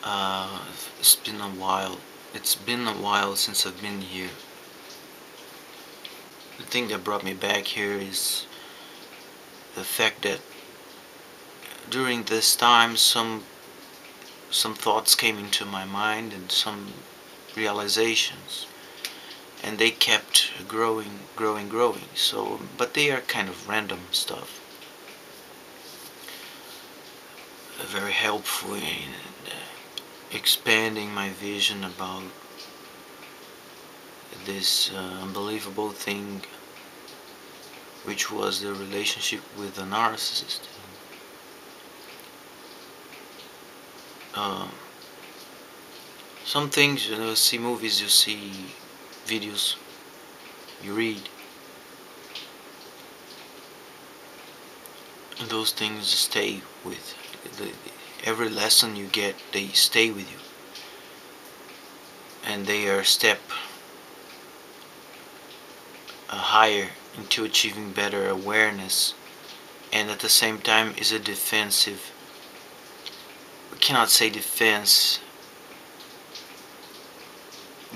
It's been a while. It's been a while since I've been here. The thing that brought me back here is the fact that during this time some thoughts came into my mind and some realizations, and they kept growing. So, but they are kind of random stuff, very helpful in expanding my vision about this unbelievable thing, which was the relationship with a narcissist. Uh, some things, you see movies, you see videos, you read, and those things stay with every lesson you get. They stay with you, and they are a step higher into achieving better awareness, and at the same time is a defensive, we cannot say defense,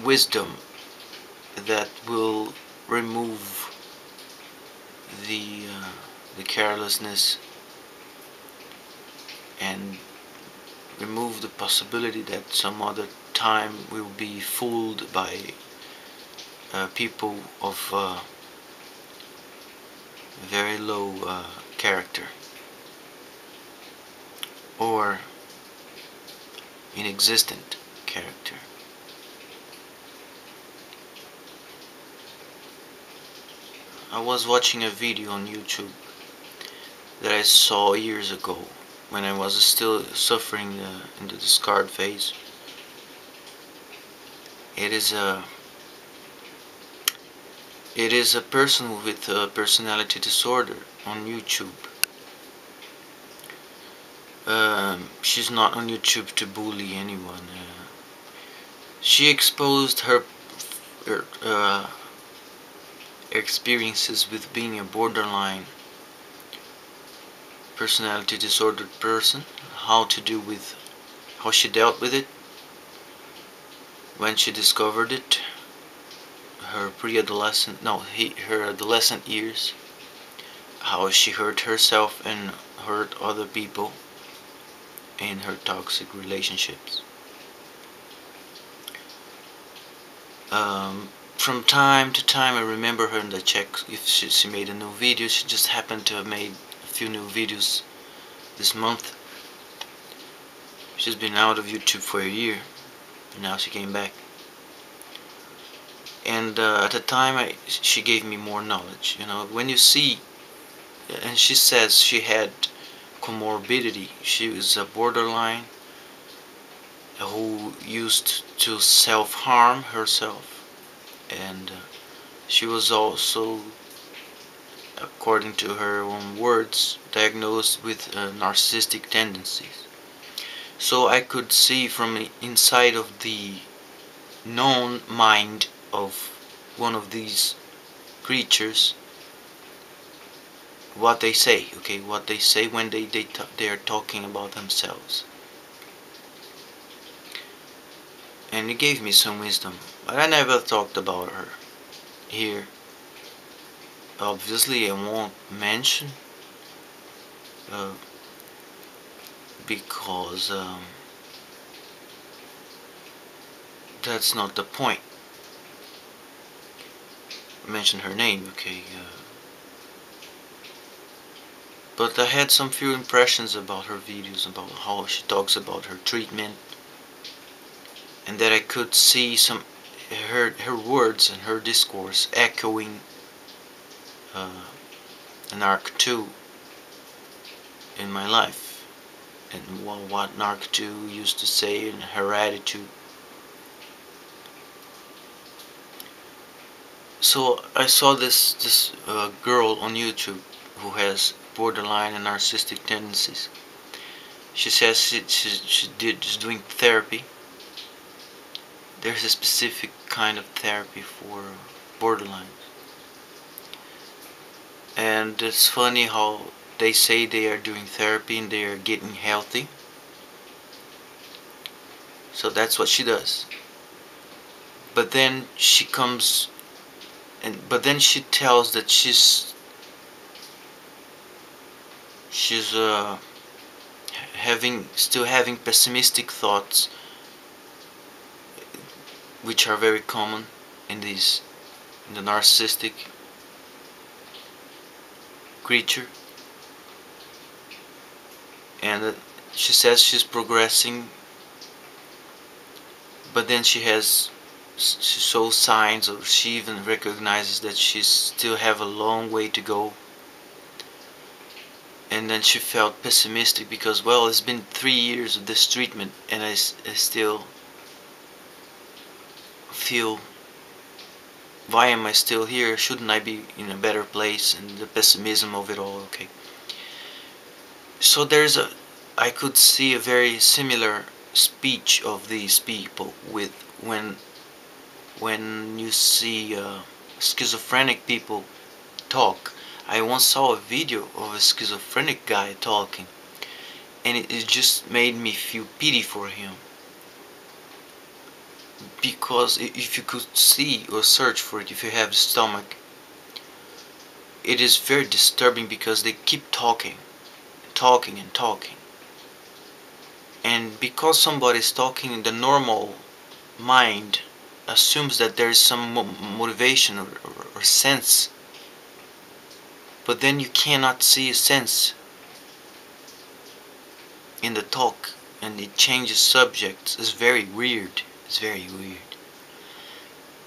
wisdom that will remove the the carelessness and remove the possibility that some other time we will be fooled by people of very low character or inexistent character. I was watching a video on YouTube that I saw years ago when I was still suffering in the discard phase. It is a person with a personality disorder on YouTube. She's not on YouTube to bully anyone. She exposed her experiences with being a borderline personality disordered person, how she dealt with it when she discovered it, her pre-adolescent, no, her adolescent years, how she hurt herself and hurt other people in her toxic relationships. From time to time I remember her in the check if she made a new video. She just happened to have made a few new videos this month. She's been out of YouTube for a year, and now she came back. And at the time she gave me more knowledge. When you see, and she says she had comorbidity. She was a borderline who used to self-harm herself, and she was also, according to her own words, diagnosed with narcissistic tendencies. So I could see from inside of the known mind of one of these creatures what they say, okay, what they say when they are talking about themselves. And it gave me some wisdom, but I never talked about her here. Obviously I won't mention uh, because that's not the point. I mentioned her name, okay, but I had some few impressions about her videos, about how she talks about her treatment, and that I could see some her words and her discourse echoing Narc 2 in my life, and what Narc 2 used to say in her attitude. So I saw this girl on YouTube who has borderline and narcissistic tendencies. She says she's doing therapy. There's a specific kind of therapy for borderline. And it's funny how they say they are doing therapy and they are getting healthy. So that's what she does. But then she comes but then she tells that she's having pessimistic thoughts, which are very common in the narcissistic creature. And she says she's progressing, but then she shows signs, or she even recognizes that she still have a long way to go. And then she felt pessimistic because, well, it's been 3 years of this treatment and I still feel, why am I still here? Shouldn't I be in a better place? And the pessimism of it all. Okay, so I could see a very similar speech of these people with when you see schizophrenic people talk. I once saw a video of a schizophrenic guy talking, and it just made me feel pity for him, because if you could see or search for it, if you have the stomach, it is very disturbing because they keep talking, talking and talking. And because somebody is talking, the normal mind assumes that there is some motivation or sense, but then you cannot see a sense in the talk, and it changes subjects. It's very weird. It's very weird.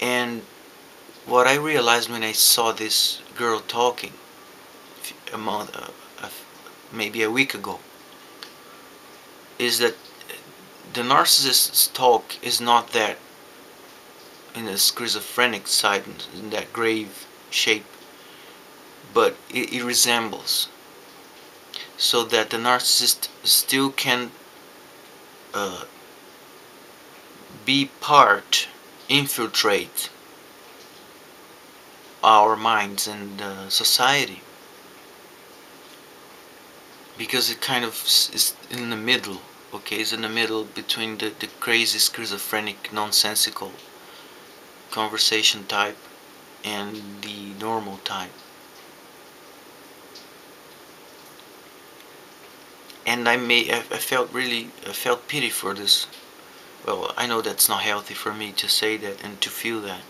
And what I realized when I saw this girl talking a month, maybe a week ago, is that the narcissist's talk is not that in a schizophrenic side, in that grave shape, but it resembles, so that the narcissist still can uh, be part, infiltrate our minds and society, because it kind of is in the middle. Okay, it's in the middle between the crazy schizophrenic nonsensical conversation type and the normal type. And I felt pity for this. Well, I know that's not healthy for me to say that and to feel that.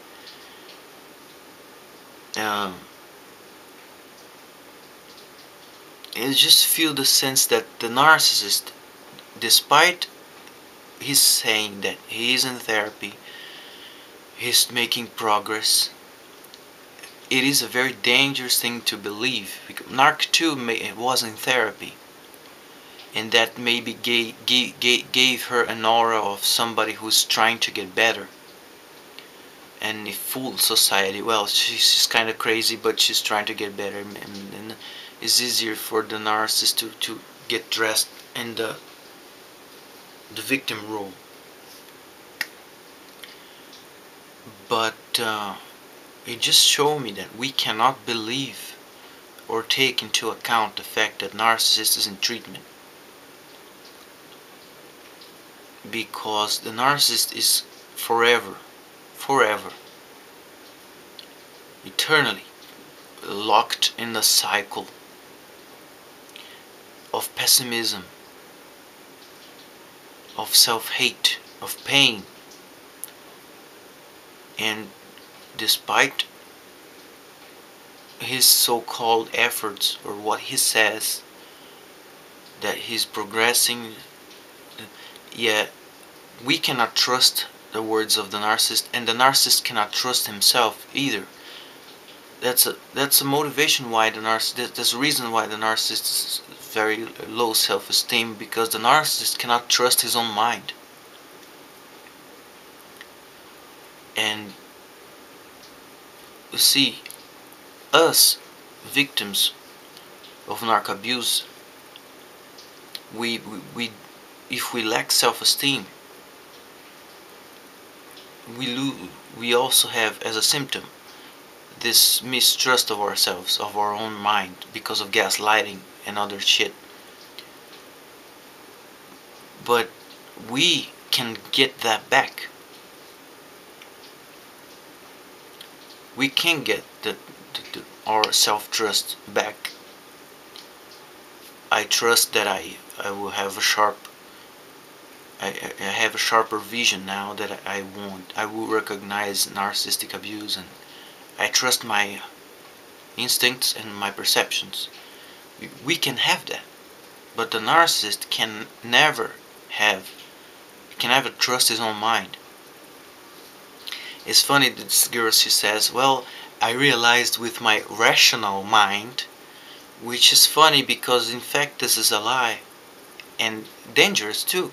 Um, and just feel the sense that the narcissist, despite he's saying that he is in therapy, he's making progress, it is a very dangerous thing to believe. Because Narc too was in therapy, and that maybe gave her an aura of somebody who's trying to get better. And it fooled society. Well, she's kind of crazy, but she's trying to get better, and it's easier for the narcissist to get dressed in the victim role. But it just showed me that we cannot believe or take into account the fact that narcissist is in treatment, because the narcissist is forever, eternally locked in the cycle of pessimism, of self-hate, of pain. And despite his so-called efforts, or what he says, that he's progressing, yet we cannot trust the words of the narcissist, and the narcissist cannot trust himself either. That's a motivation why the narcissist. That's a reason why the narcissist is very low self-esteem, because the narcissist cannot trust his own mind. And you see, us victims of narc abuse, we if we lack self-esteem, we also have as a symptom this mistrust of ourselves, of our own mind, because of gaslighting and other shit. But we can get that back. We can get our self-trust back. I trust that I will have a I have a sharper vision now that I will recognize narcissistic abuse, and I trust my instincts and my perceptions. We can have that, but the narcissist can never trust his own mind. It's funny that this girl, she says, well, I realized with my rational mind, which is funny because in fact this is a lie, and dangerous too,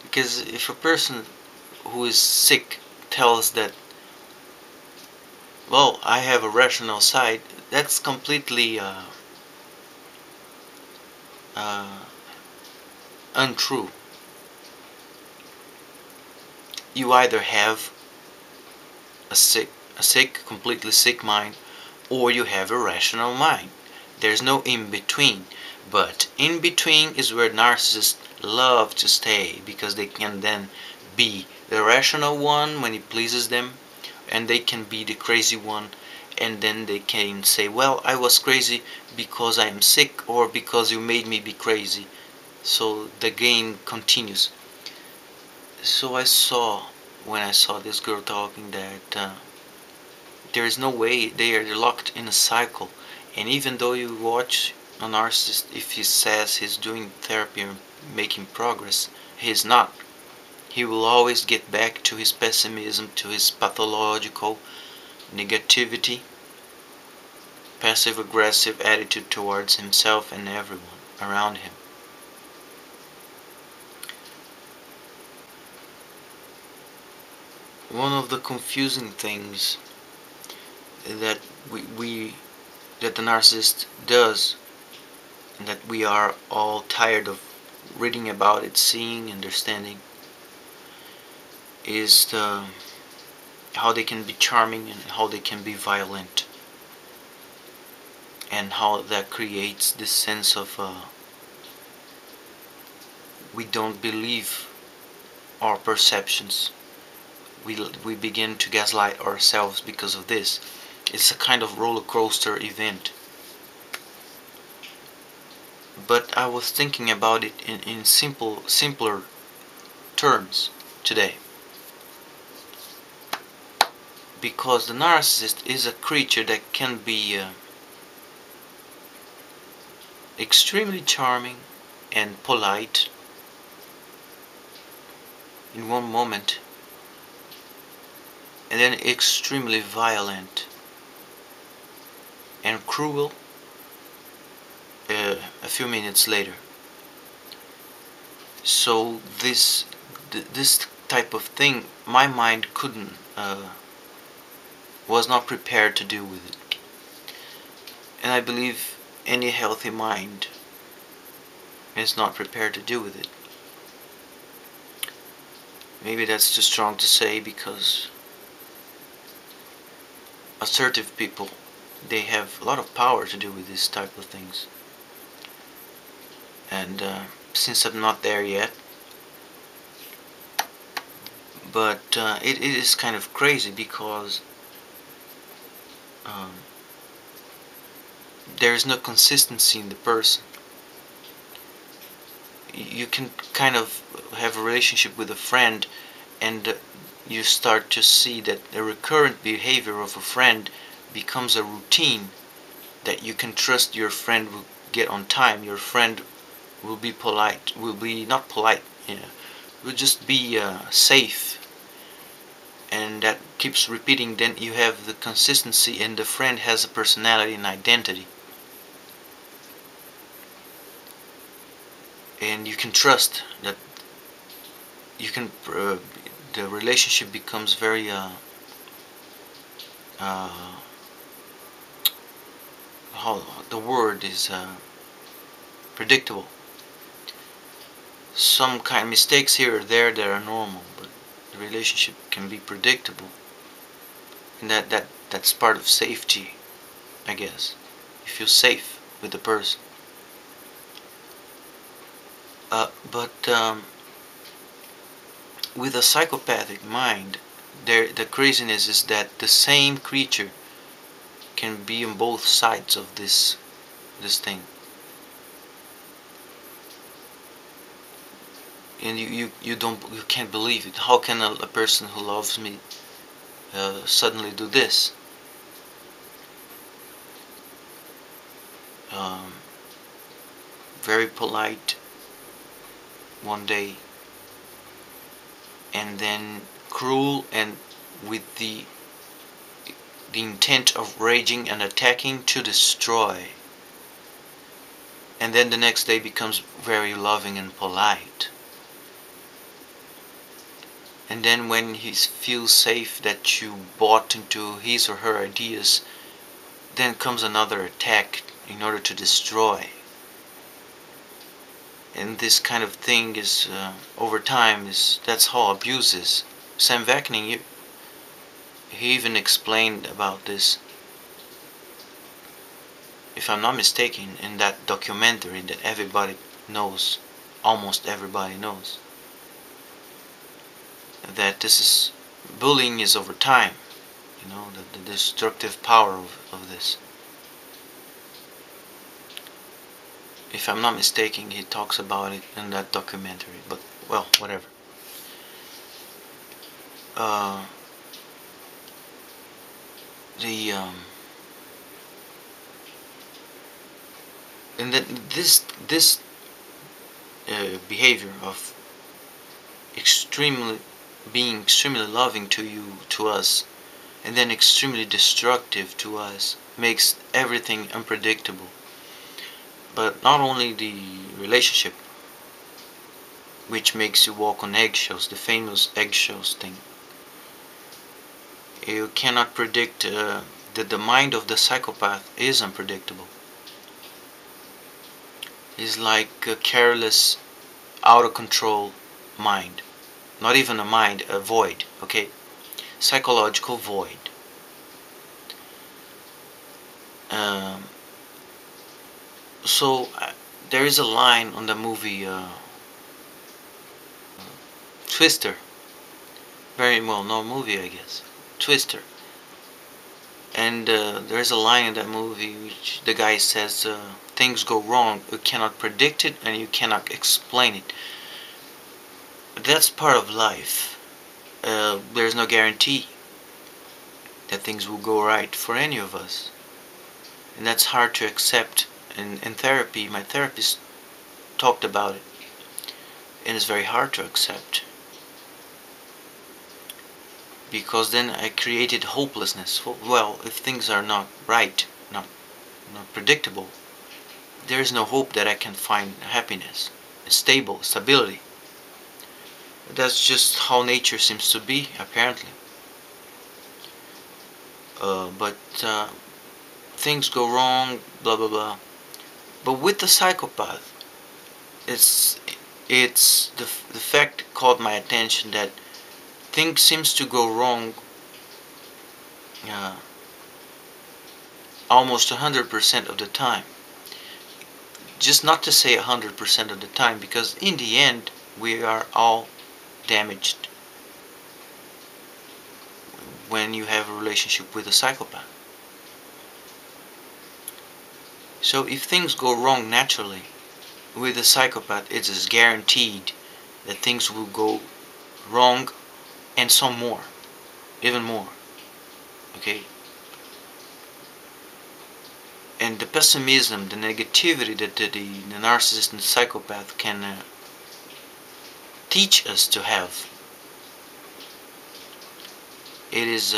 because if a person who is sick tells that, well, I have a rational side, that's completely uh, untrue. You either have a completely sick mind, or you have a rational mind. There's no in between. But in between is where narcissists love to stay, because they can then be the rational one when it pleases them, and they can be the crazy one, and then they can say, well, I was crazy because I am sick, or because you made me be crazy. So the game continues. So when I saw this girl talking, that there is no way, they are locked in a cycle. And even though you watch a narcissist, if he says he's doing therapy or making progress, he's not. He will always get back to his pessimism, to his pathological negativity, passive-aggressive attitude towards himself and everyone around him. One of the confusing things that that the narcissist does, and that we are all tired of reading about it, seeing, understanding, is how they can be charming and how they can be violent, and how that creates this sense of we don't believe our perceptions. We begin to gaslight ourselves because of this. It's a kind of roller coaster event. But I was thinking about it in simpler terms today. Because the narcissist is a creature that can be extremely charming and polite in one moment, and then extremely violent and cruel a few minutes later. So this type of thing, my mind couldn't was not prepared to deal with it, and I believe any healthy mind is not prepared to deal with it. Maybe that's too strong to say, because assertive people, they have a lot of power to deal with this type of things. And since I'm not there yet, but it is kind of crazy, because um, there is no consistency in the person. You can kind of have a relationship with a friend, and you start to see that the recurrent behavior of a friend becomes a routine, that you can trust your friend will get on time, your friend will be polite, will be not polite, will just be safe, and that keeps repeating. Then you have the consistency, and the friend has a personality and identity, and you can trust that you can the relationship becomes very uh, how the word is predictable. Some kind of mistakes here or there that are normal, but the relationship can be predictable, and that's part of safety, I guess. You feel safe with the person. But with a psychopathic mind, the craziness is that the same creature can be on both sides of this thing. And you can't believe it. How can a person who loves me suddenly do this? Um, very polite one day, and then cruel and with the intent of raging and attacking to destroy. And then the next day becomes very loving and polite. And then when he feels safe that you bought into his or her ideas, then comes another attack in order to destroy. And this kind of thing is, over time, that's how abuse is. Sam Vaknin, he even explained about this, if I'm not mistaken, in that documentary that everybody knows, almost everybody knows, that this is, bullying is over time, the destructive power of this. If I'm not mistaken, he talks about it in that documentary, but, well, whatever. Uh, the and then this behavior of extremely being extremely loving to us, and then extremely destructive to us, makes everything unpredictable. But not only the relationship, which makes you walk on eggshells, the famous eggshells thing. You cannot predict that the mind of the psychopath is unpredictable. It's like a careless, out of control mind. Not even a mind, a void, okay? Psychological void. Um, so there is a line on the movie Twister. Very well known movie, I guess. Twister. And there's a line in that movie which the guy says, things go wrong, you cannot predict it and you cannot explain it. That's part of life. There's no guarantee that things will go right for any of us. And that's hard to accept. In therapy, my therapist talked about it. And it's very hard to accept. Because then I created hopelessness. Well, if things are not right, not predictable, there is no hope that I can find happiness, stability. That's just how nature seems to be, apparently. But things go wrong, blah blah blah. But with the psychopath, it's the fact caught my attention that things seems to go wrong almost 100% of the time. Just not to say 100% of the time, because in the end we are all damaged when you have a relationship with a psychopath. So if things go wrong naturally with a psychopath, it is guaranteed that things will go wrong, and some more, even more. Okay? And the pessimism, the negativity that the narcissist and psychopath can teach us to have, it is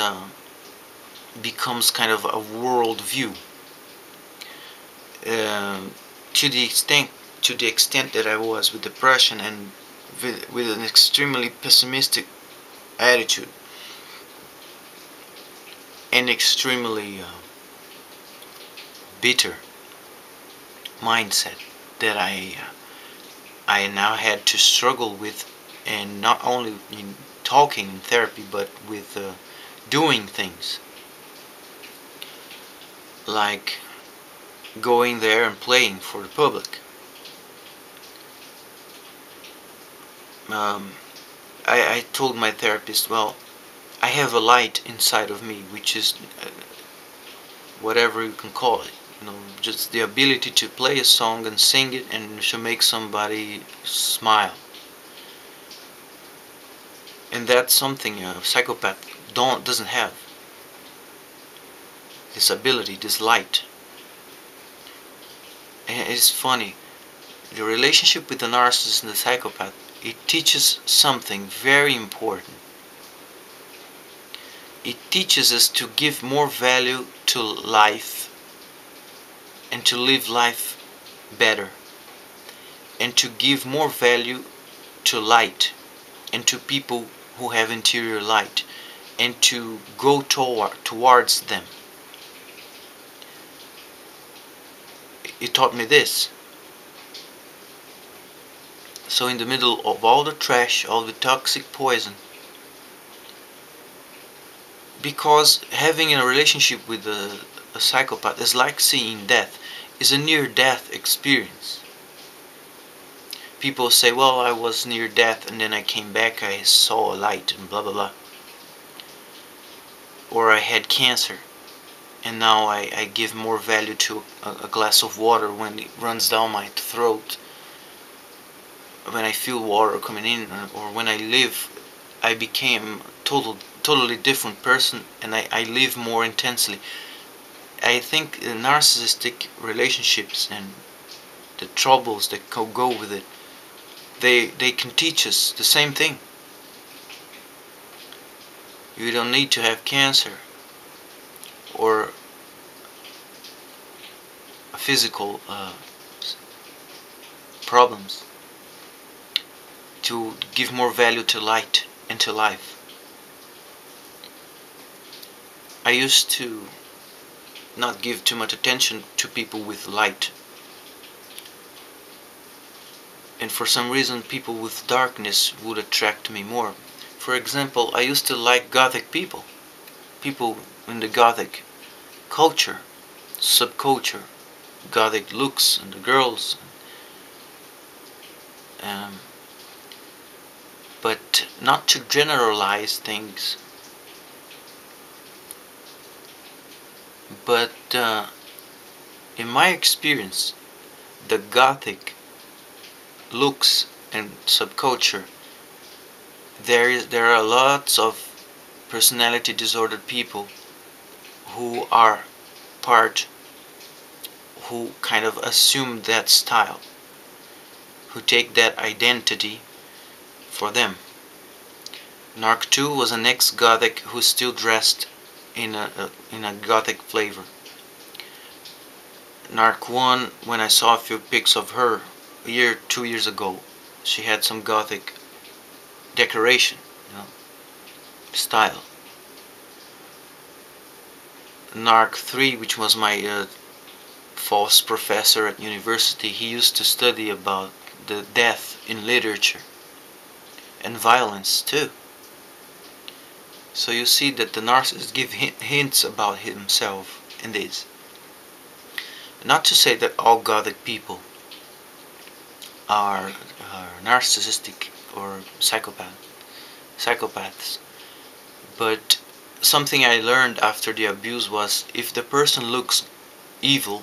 becomes kind of a world view. To the extent that I was with depression and with an extremely pessimistic attitude and extremely bitter mindset that I now had to struggle with, and not only in talking in therapy, but with doing things like going there and playing for the public. I told my therapist, well, I have a light inside of me, which is whatever you can call it. Just the ability to play a song and sing it and to make somebody smile. And that's something a psychopath doesn't have. This ability, this light. And it's funny. The relationship with the narcissist and the psychopath, it teaches something very important. It teaches us to give more value to life and to live life better, and to give more value to light and to people who have interior light, and to go towards them. It taught me this. So in the middle of all the trash, all the toxic poison, because having a relationship with a psychopath is like seeing death, is a near-death experience. People say, well, I was near death and then I came back, I saw a light and blah blah blah. Or I had cancer and now I give more value to a glass of water when it runs down my throat, when I feel water coming in, or when I live, I became totally different person, and I live more intensely. I think narcissistic relationships and the troubles that go with it, they can teach us the same thing. You don't need to have cancer or physical problems to give more value to light and to life. I used to not give too much attention to people with light, and for some reason people with darkness would attract me more. For example, I used to like Gothic people in the Gothic culture, subculture, Gothic looks, and the girls, um, but not to generalize things, but in my experience, the Gothic looks and subculture, there are lots of personality disordered people who are part, who kind of assume that style, who take that identity for them. Narc 2 was an ex-Gothic who still dressed in a Gothic flavor. Narc 1, when I saw a few pics of her a year, 2 years ago, she had some Gothic decoration, style. Narc 3, which was my false professor at university, he used to study about the death in literature and violence too. So you see that the narcissist gives hints about himself in this. Not to say that all Gothic people are narcissistic or psychopaths, but something I learned after the abuse was, if the person looks evil,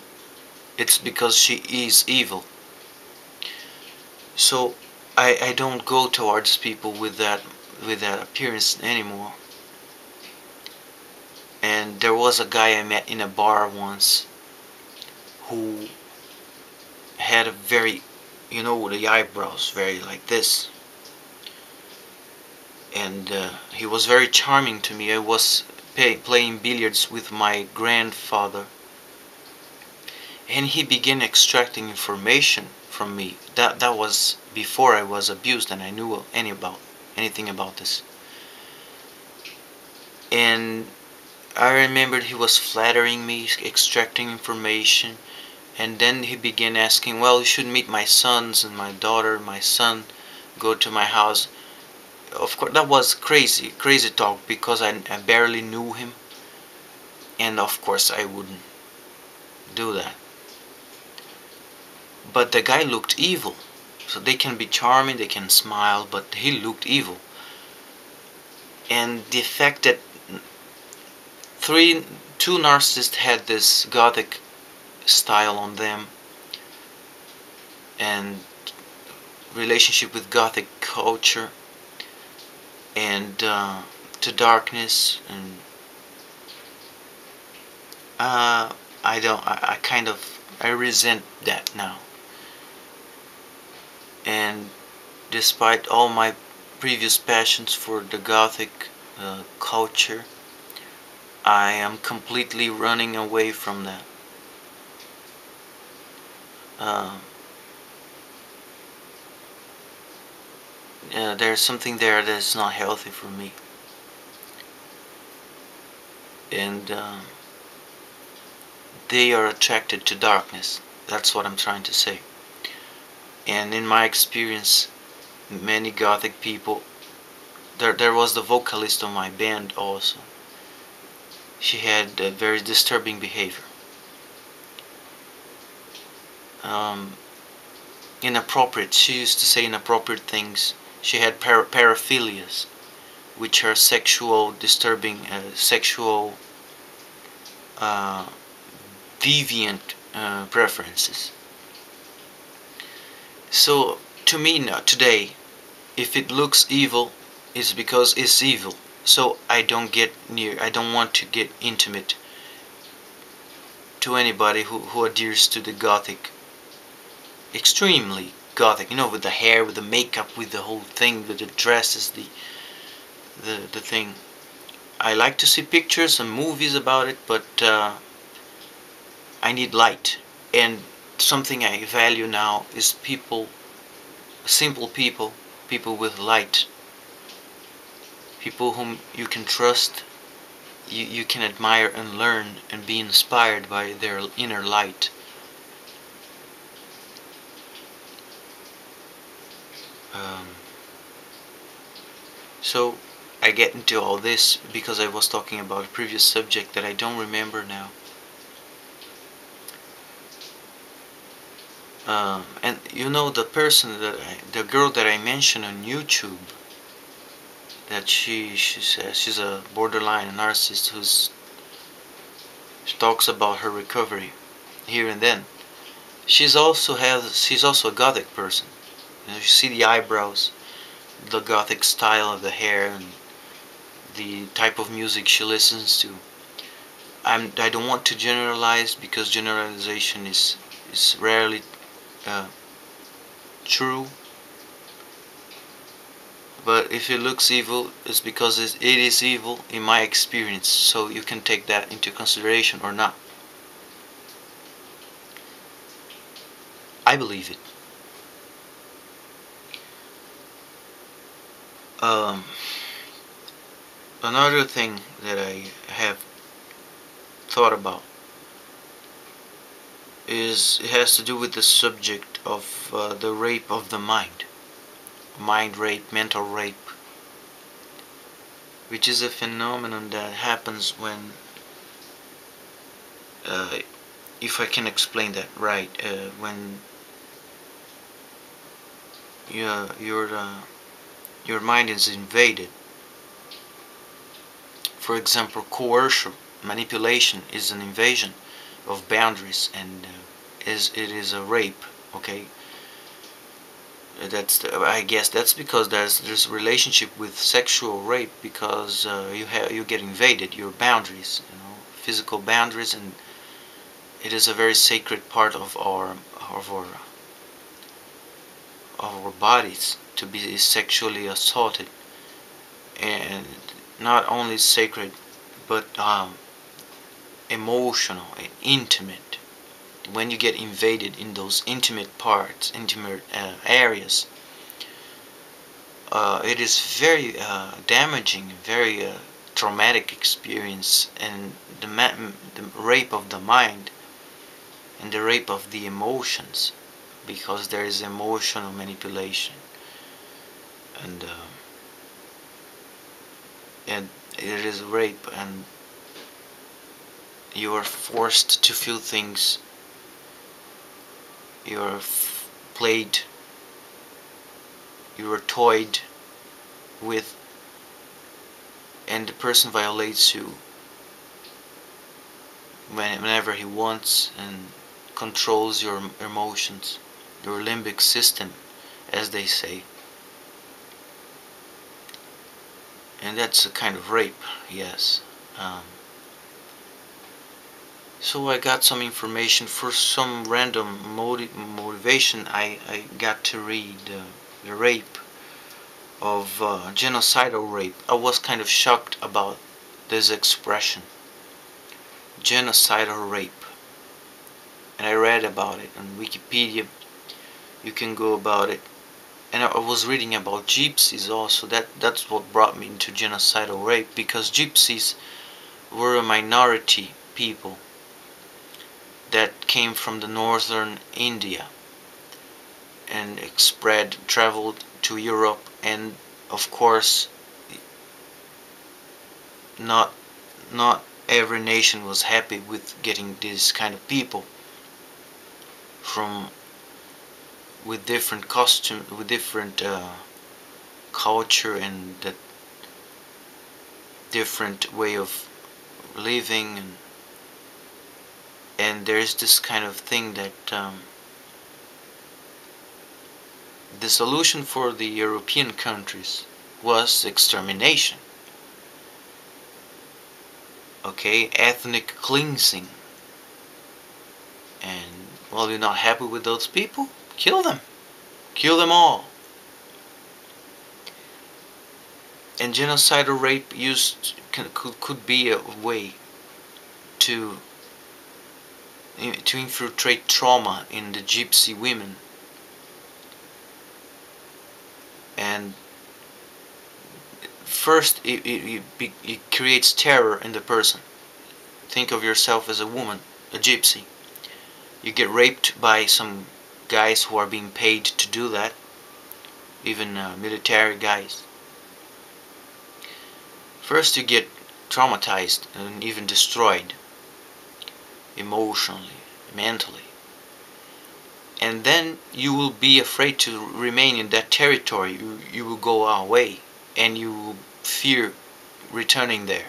it's because she is evil. So I don't go towards people with that appearance anymore. And there was a guy I met in a bar once who had a very, the eyebrows very like this, and he was very charming to me. I was playing billiards with my grandfather, and he began extracting information from me. That was before I was abused and I knew anything about this. And I remembered he was flattering me, extracting information, and then he began asking, well, you should meet my sons and my daughter, my son, go to my house. Of course, that was crazy talk, because I barely knew him, and of course I wouldn't do that. But the guy looked evil. So they can be charming, they can smile, but he looked evil. And the fact that two narcissists had this gothic style on them, and relationship with gothic culture, and to darkness, and I don't I kind of I resent that now. And despite all my previous passions for the gothic culture, I am completely running away from that. uh, there's something there that's not healthy for me. And they are attracted to darkness. That's what I'm trying to say. And in my experience, many gothic people, there was the vocalist of my band also. She had a very disturbing behavior. Um, Inappropriate. She used to say inappropriate things. She had paraphilias, which are sexual disturbing, sexual uh, deviant preferences. So to me now, today, if it looks evil, it's because it's evil. So I don't get near, I don't want to get intimate to anybody who adheres to the gothic, extremely gothic, with the hair, with the makeup, with the whole thing, with the dresses, the thing. I like to see pictures and movies about it, but I need light. And something I value now is people, simple people, people with light, people whom you can trust, you can admire and learn and be inspired by their inner light. Um, so I get into all this because I was talking about a previous subject that I don't remember now. And the person the girl that I mentioned on YouTube, that she says she's a borderline narcissist she talks about her recovery here and then. She's also a gothic person. You see the eyebrows, the gothic style of the hair, and the type of music she listens to. I don't want to generalize because generalization is rarely uh, true. But if it looks evil, it's because it is evil in my experience. So you can take that into consideration or not. I believe it. Um, Another thing that I have thought about it has to do with the subject of the rape of the mind rape, mental rape, which is a phenomenon that happens when, uh, if I can explain that right, when your mind is invaded. For example, coercion, manipulation is an invasion of boundaries, and it is a rape. Okay, I guess that's because there's a relationship with sexual rape, because you get invaded your boundaries, physical boundaries, and it is a very sacred part of our bodies to be sexually assaulted, and not only sacred but emotional and intimate. When you get invaded in those intimate parts, intimate areas, it is very damaging, very traumatic experience, and the rape of the mind and the rape of the emotions, because there is emotional manipulation, and and it is rape, and you are forced to feel things. You are played, you are toyed with and the person violates you whenever he wants and controls your emotions, your limbic system, as they say. And that's a kind of rape, yes. So I got some information for some random motivation. I got to read the rape of genocidal rape. I was kind of shocked about this expression, genocidal rape. And I read about it on Wikipedia. You can go about it. And I was reading about gypsies also. That's what brought me into genocidal rape, because gypsies were a minority people that came from the northern India and traveled to Europe, and of course not not every nation was happy with getting these kind of people from with different costume, with different culture, and that different way of living, and there's this kind of thing that the solution for the European countries was extermination. Okay, ethnic cleansing. And well, you're not happy with those people? Kill them. Kill them all. And genocidal rape could be a way to infiltrate trauma in the gypsy women, and first it creates terror in the person. Think of yourself as a woman, a gypsy. You get raped by some guys who are being paid to do that, even military guys. First you get traumatized and even destroyed emotionally, mentally, and then you will be afraid to remain in that territory. You will go away, and you will fear returning there.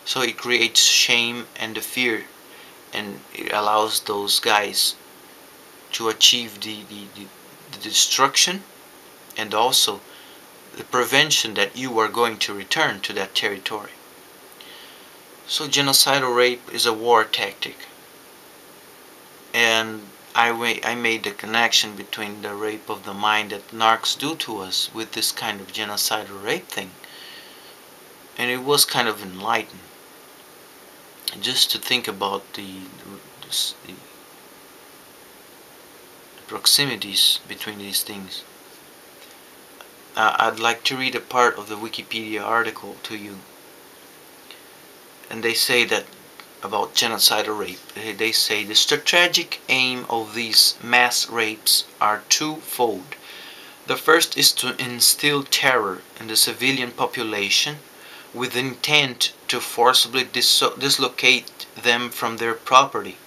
So it creates shame and the fear, and it allows those guys to achieve the destruction, and also the prevention that you are going to return to that territory. So genocidal rape is a war tactic, and I made the connection between the rape of the mind that narcs do to us with this kind of genocidal rape thing, and it was kind of enlightening just to think about the proximities between these things. I'd like to read a part of the Wikipedia article to you. And they say that about genocidal rape, they say the strategic aim of these mass rapes are twofold. The first is to instill terror in the civilian population with intent to forcibly dislocate them from their property.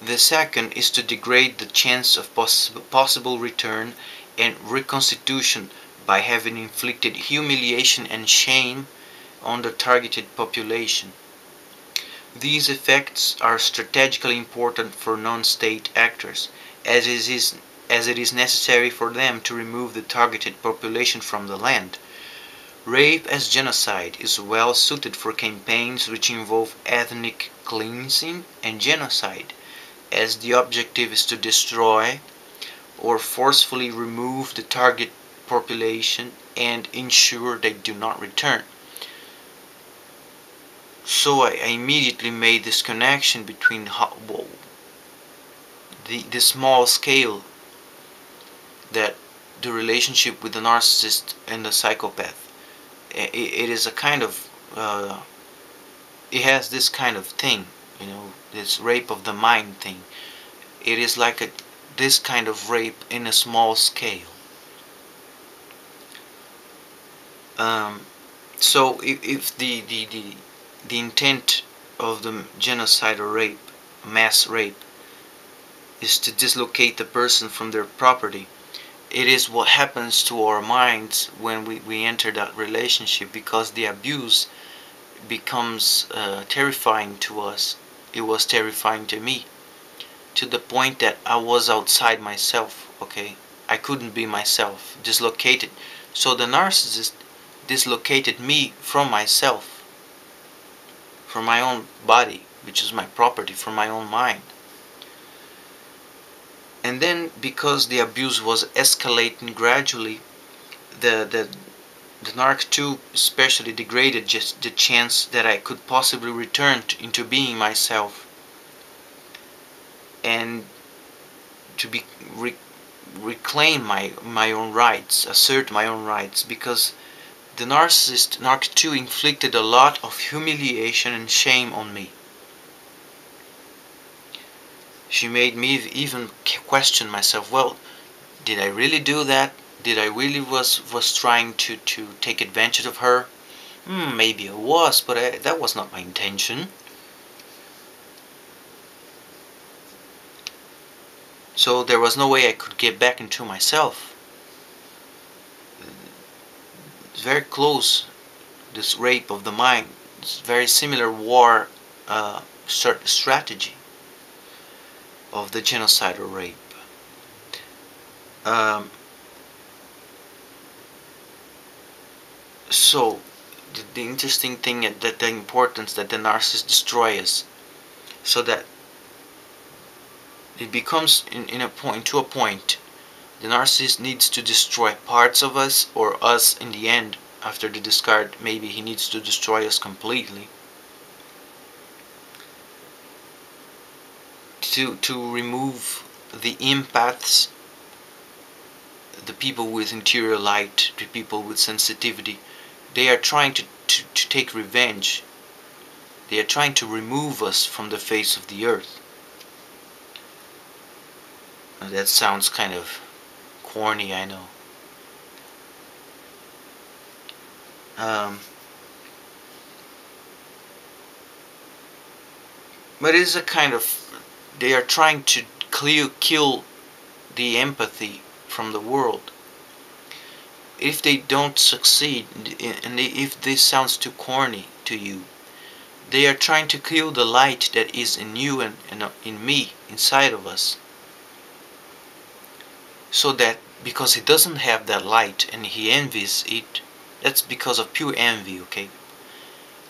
The second is to degrade the chance of possible return and reconstitution by having inflicted humiliation and shame on the targeted population. These effects are strategically important for non-state actors, as it is necessary for them to remove the targeted population from the land. Rape as genocide is well suited for campaigns which involve ethnic cleansing and genocide, as the objective is to destroy or forcefully remove the target population and ensure they do not return. So I immediately made this connection between the small scale that the relationship with the narcissist and the psychopath. It is a kind of it has this kind of thing, this rape of the mind thing. It is like this kind of rape in a small scale. So if the intent of the genocidal rape, mass rape, is to dislocate the person from their property, it is what happens to our minds when we enter that relationship, because the abuse becomes terrifying to us. It was terrifying to me, to the point that I was outside myself, okay? I couldn't be myself, dislocated. So the narcissist dislocated me from myself, from my own body, which is my property, from my own mind. And then, because the abuse was escalating gradually, the Narc 2 especially degraded just the chance that I could possibly return into being myself, and to be reclaim my own rights, assert my own rights, because the narcissist Narc 2 inflicted a lot of humiliation and shame on me. She made me even question myself, well, did I really do that? Did I really was trying to take advantage of her? Maybe I was, but that was not my intention. So there was no way I could get back into myself. It's very close, this rape of the mind. It's very similar war strategy of the genocidal rape. So the interesting thing, that the importance that the narcissist destroys us, so that it becomes to a point the narcissist needs to destroy parts of us, or us in the end after the discard. Maybe he needs to destroy us completely to remove the empaths, the people with interior light, the people with sensitivity. They are trying to take revenge. They are trying to remove us from the face of the earth. Now, that sounds kind of corny, I know. But it is a kind of, they are trying to kill the empathy from the world. If they don't succeed, and if this sounds too corny to you, they are trying to kill the light that is in you and in me, inside of us. So that, because he doesn't have that light and he envies it, that's because of pure envy, okay?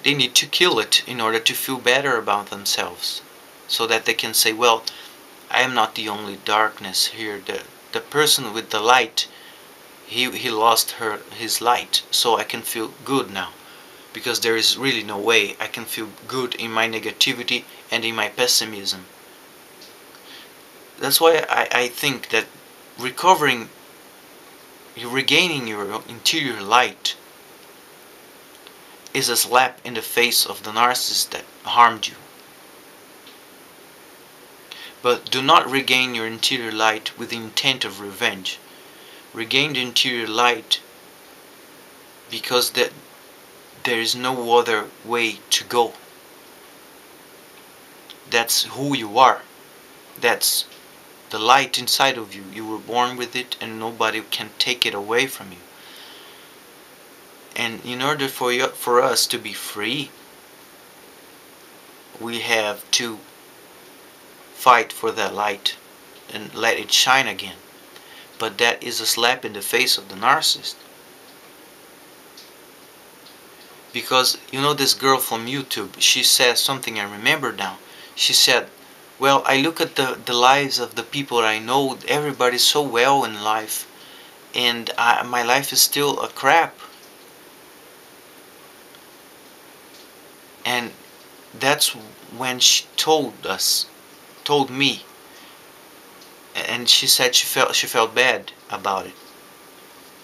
They need to kill it in order to feel better about themselves, so that they can say, well, I am not the only darkness here. The person with the light, he lost his light, so I can feel good now, because there is really no way I can feel good in my negativity and in my pessimism. That's why I think that regaining your interior light is a slap in the face of the narcissist that harmed you. But do not regain your interior light with the intent of revenge. Regain the interior light because there is no other way to go. That's who you are. That's the light inside of you. You were born with it, and nobody can take it away from you. And in order for us to be free, we have to fight for that light and let it shine again. But that is a slap in the face of the narcissist. Because, you know, this girl from YouTube, she says something I remember now. She said, well, I look at the lives of the people I know, everybody's so well in life, and my life is still a crap. And that's when she told me, and she said she felt bad about it.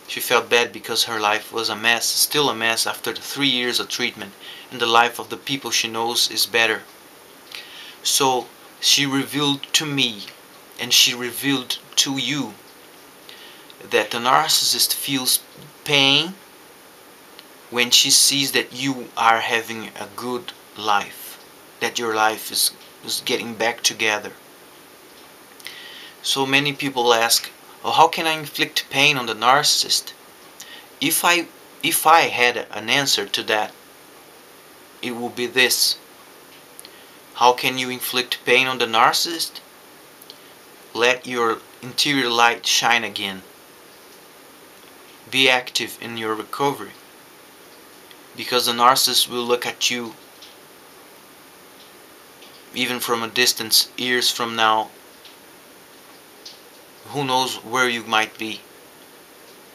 She felt bad because her life was a mess, still a mess after the 3 years of treatment, and the life of the people she knows is better. So she revealed to me, and she revealed to you, that the narcissist feels pain when she sees that you are having a good life, that your life is getting back together. So many people ask, Or how can I inflict pain on the narcissist? If I had an answer to that, it would be this. How can you inflict pain on the narcissist? Let your interior light shine again. Be active in your recovery. Because the narcissist will look at you even from a distance, years from now. Who knows where you might be.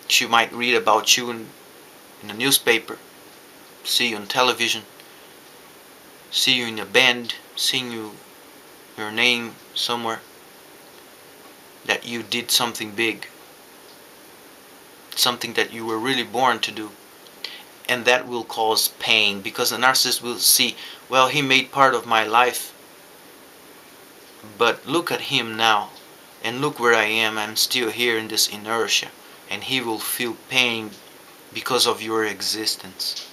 She might read about you in a newspaper, see you on television, see you in a band, seeing your name somewhere, that you did something big, something that you were really born to do. And that will cause pain, because the narcissist will see, well, he made part of my life, but look at him now, and look where I am, I'm still here in this inertia. And he will feel pain because of your existence.